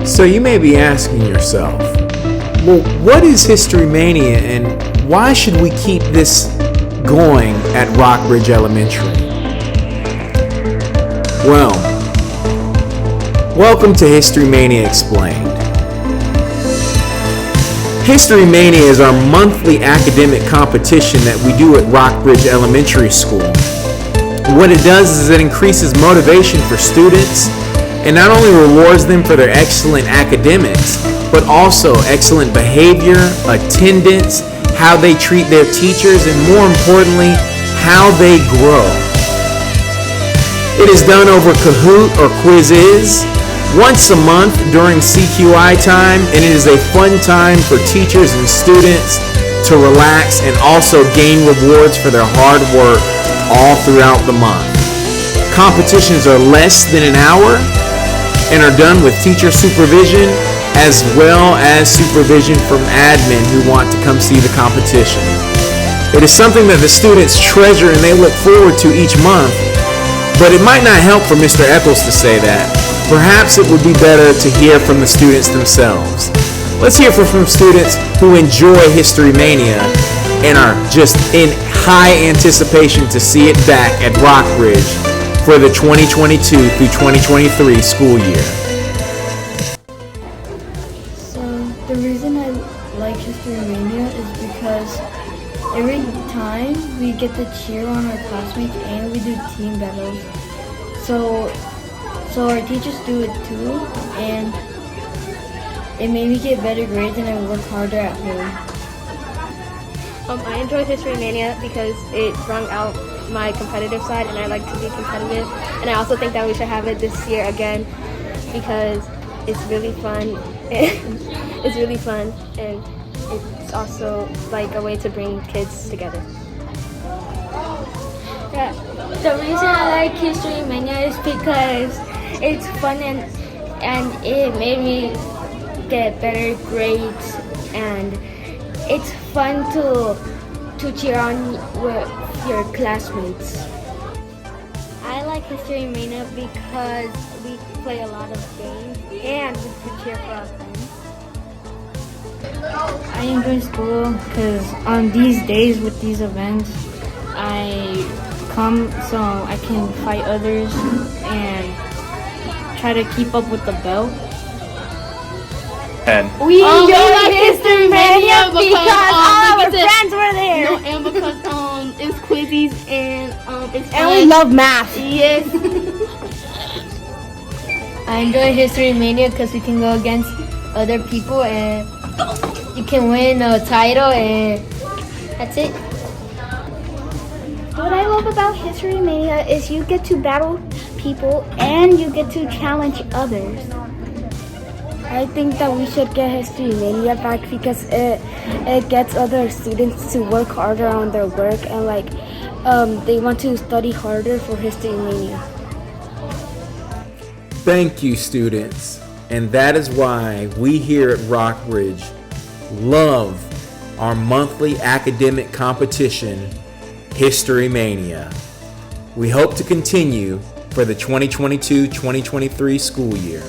So you may be asking yourself, well, what is Historymania and why should we keep this going at Rockbridge Elementary? Well, welcome to Historymania Explained. Historymania is our monthly academic competition that we do at Rockbridge Elementary School. What it does is it increases motivation for students and not only rewards them for their excellent academics, but also excellent behavior, attendance, how they treat their teachers, and more importantly, how they grow. It is done over Kahoot or Quiz-Is once a month during CQI time, and it is a fun time for teachers and students to relax and also gain rewards for their hard work all throughout the month. Competitions are less than an hour and are done with teacher supervision as well as supervision from admin who want to come see the competition. It is something that the students treasure and they look forward to each month, but it might not help for Mr. Echols to say that. Perhaps it would be better to hear from the students themselves. Let's hear from students who enjoy Historymania and are just in high anticipation to see it back at Rockbridge for the 2022 through 2023 school year. So the reason I like Historymania is because every time we get to cheer on our classmates and we do team battles. So our teachers do it too, and it made me get better grades and I work harder at home. I enjoy Historymania because it brought out my competitive side, and I like to be competitive. And I also think that we should have it this year again because it's really fun. It's really fun, and it's also like a way to bring kids together. Yeah, the reason I like Historymania is because it's fun and it made me get better grades, and it's fun to cheer on with your classmates. I like Historymania because we play a lot of games and we can cheer for our friends. I enjoy school because on these days with these events, I come so I can fight others and try to keep up with the belt. We like Historymania because all our friends were there. No, and because it's quizzes and it's fun. And we love math. Yes. I enjoy Historymania because we can go against other people and you can win a title, and that's it. What I love about Historymania is you get to battle people and you get to challenge others. I think that we should get Historymania back because it gets other students to work harder on their work and they want to study harder for Historymania. Thank you, students. And that is why we here at Rockbridge love our monthly academic competition, Historymania. We hope to continue for the 2022-2023 school year.